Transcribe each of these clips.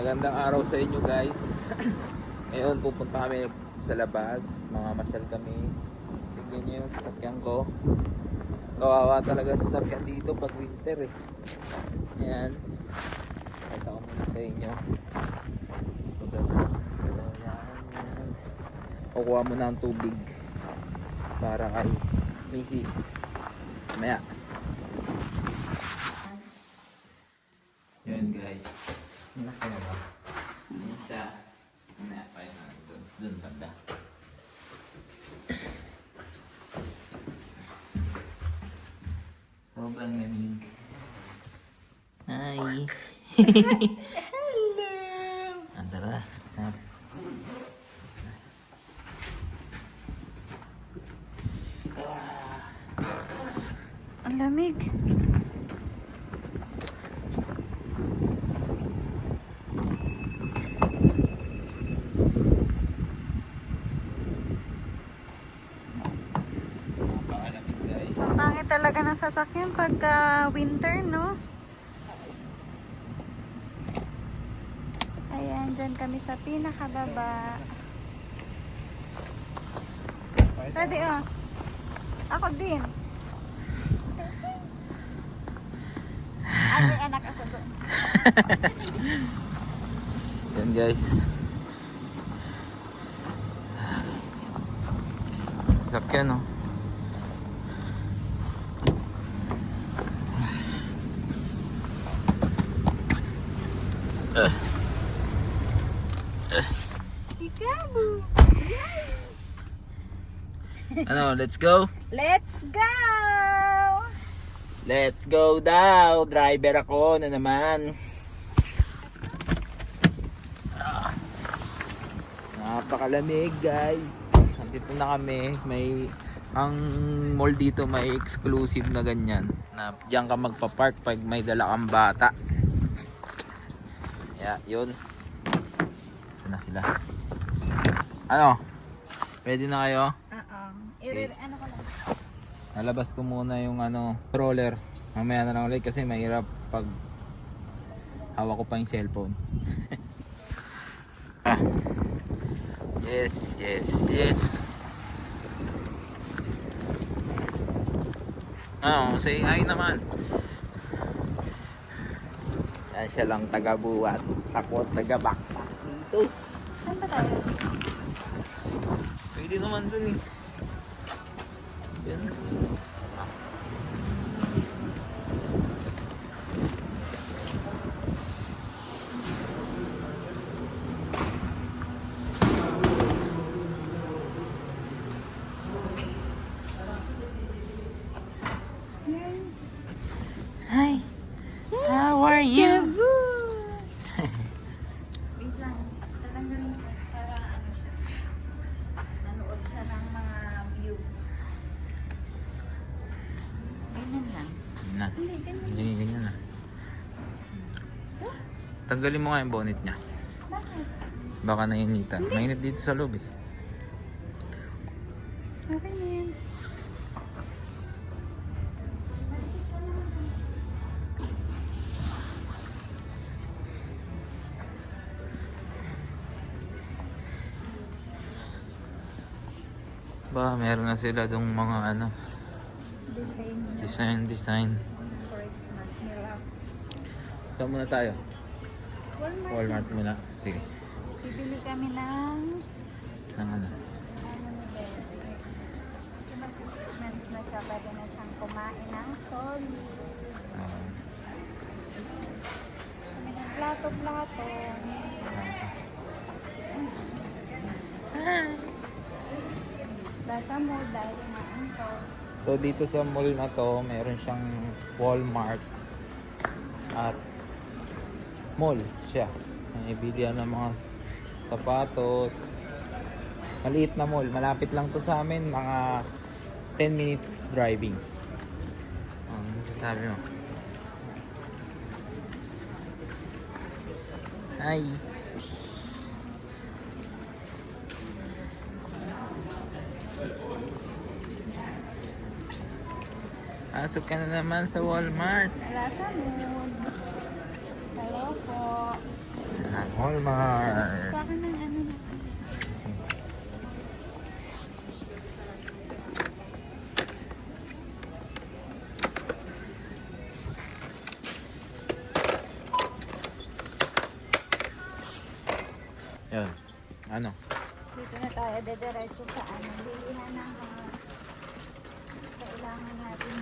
Magandang araw sa inyo guys. Ngayon pupunta kami sa labas, mamasyal kami. Tignan niyo yung sasakyan ko. Kawawa talaga sa sasakyan dito pag winter eh. Ayan. Pakita ko muna sa inyo. Ayan. Kukuha muna ang tubig para kay Mrs. Maya. Yan guys. Malaki na ba? Yan siya. Mamaya pa yun. Doon banda. Sobrang lamig. Hi! Hello! Tara. Ang lamig. Pangit talaga ng sasakyan pagka winter, no? Ayan, dyan kami sa pinakababa. Daddy, oh. Ako din. Ay, anak ako doon. Yan guys. Sasakyan no. Ikabu. Ano, let's go? Let's go! Let's go daw. Driver ako na naman. Napakalamig guys. Nandito na kami. Ang mall dito may exclusive na ganyan. Na diyan ka magpa-park pag may dala kang bata. Yeah, yun. Saan na sila? Ano? Ready na kayo? Ano ko lang? Nalabas ko muna yung stroller. Mamaya na lang ulit kasi mahirap pag hawak ko pa yung cellphone. Yes. Say hi naman. Yan siya lang taga-buhat. Ako taga-backpack dito. Saan ba tayo? Pwede naman dun eh. Yan. Hi. How are you? Wait lang. Tatanggalin ko para siya. Nanood siya ng mga view. Ganyan lang. Na. Hindi, ganyan. Ganyan na. Tanggalin mo nga yung bonnet niya. Bakit? Baka nainitan. Mainit dito sa loob eh. Okay na yan. Ba, meron na sila dong mga design. Christmas nila. Saan muna tayo? Walmart. Walmart muna. Sige. Bibili kami ng Ang ni Bebe. Kasi magsi 6 months na siya, pwede na siyang kumain ng solid. Kami ng plato-plato. Basta mo dahil kumain to. So dito sa mall na to, meron siyang Walmart at mall siya. May bilihan ng mga sapatos. Maliit na mall. Malapit lang to sa amin. Mga 10 minutes driving. Ano masasabi mo? Hi! Pasok ka na naman sa Walmart. Wala sa mood. Hello po. Walmart. Baka ng ano na. Yan. Ano? Dito na tayo dediretso sa ano. Bilihan ng mga kailangan natin.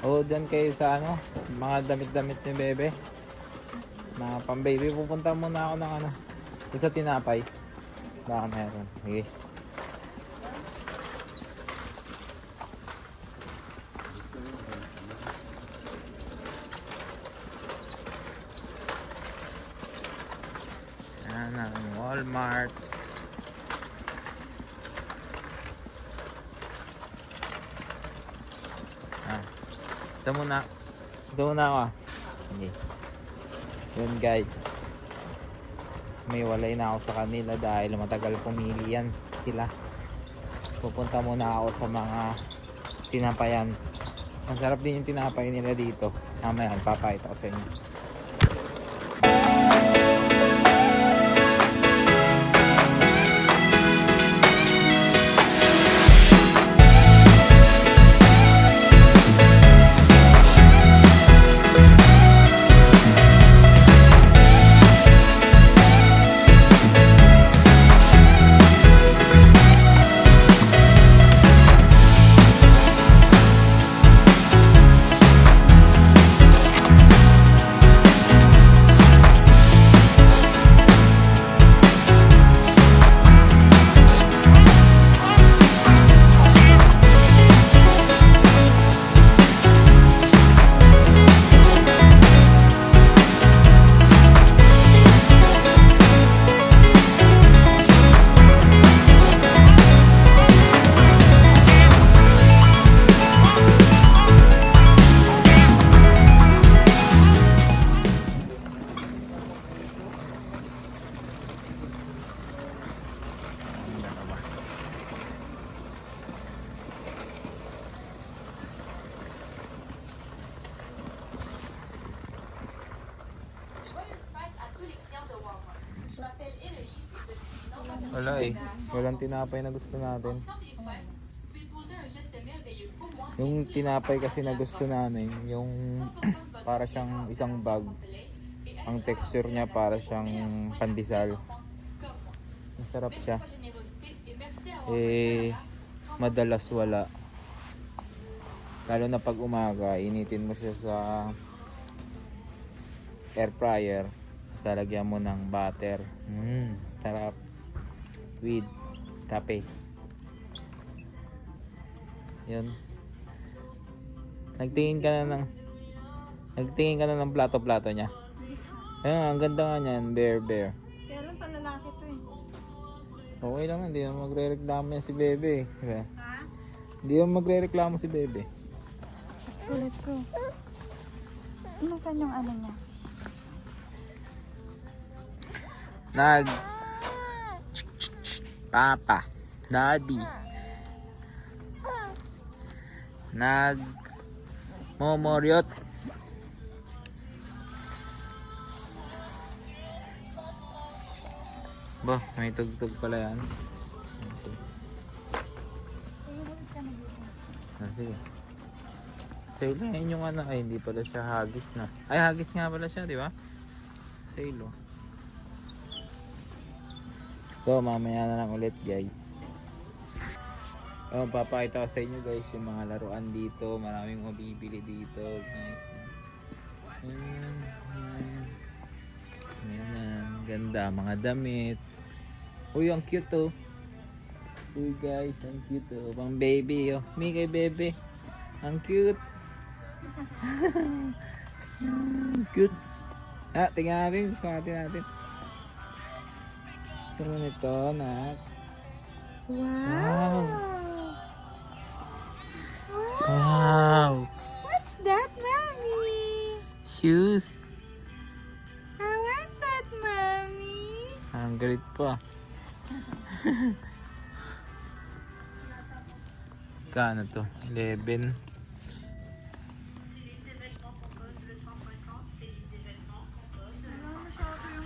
Oo, dyan kayo sa ano, mga damit-damit ni Bebe. Mga pang-baby. Pupunta muna ako ng ano, doon sa tinapay. Baka meron. Sige. Yan ang Walmart. Ito muna. Ito muna ako. Okay. Yun guys. May walay na ako sa kanila dahil matagal pumili yan sila. Pupunta muna ako sa mga tinapayan. Masarap din yung tinapay nila dito. Mamaya, papakita ko sa inyo. Wala eh. Walang tinapay na gusto natin. Yung tinapay kasi na gusto namin, yung para siyang isang bag. Ang texture niya para siyang pandesal. Masarap siya. Eh, madalas wala. Lalo na pag umaga, initin mo siya sa air fryer. Tapos lalagyan mo ng butter. Sarap. With kape. Yun. Nagtingin ka na ng plato-plato niya. Ayun, ang ganda nga niyan, bear. Kaya lang palalaki to eh. Okay lang, hindi naman magre-reklamo yan si Bebe. Diba? Ha? Hindi naman magre-reklamo si Bebe. Let's go. Nasaan yung ano niya? Papa, Daddy, Momoryot. Ba, may tugtog pala yan. Sige. Sale na yun yung ano. Ay, hindi pala siya hagis na. Ay, hagis nga pala siya, di ba? Sale, oh. So, mamaya na lang ulit, guys. Papakita ko sa inyo, guys, yung mga laruan dito. Maraming mabibili dito, guys. Ayan, ganda. Mga damit. Uy, ang cute, oh. Uy, guys, ang cute, oh. Pang baby, oh. Mikay bebe. Ang cute. Cute. Tingnan natin. Natin. Saan nito, nak? Wow! Wow! What's that, Mommy? Shoes! I want that, Mommy. Ang galit pa. Kano to? 11. Wala masyado yung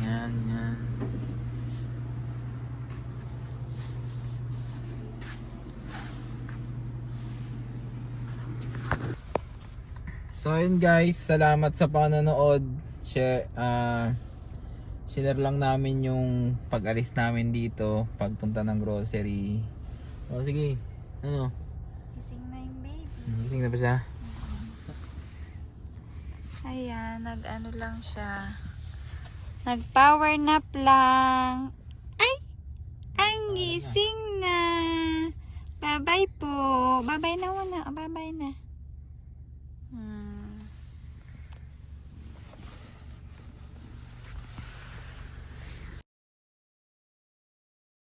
Yan, yan. So yun guys, salamat sa panonood. Share lang namin yung pag-alis namin dito, pagpunta ng grocery. O sige, ano? Gising na yung baby. Gising na ba siya? Ayan, nag-ano lang siya. Nag-power nap lang. Ay! Ang gising na! Bye-bye po!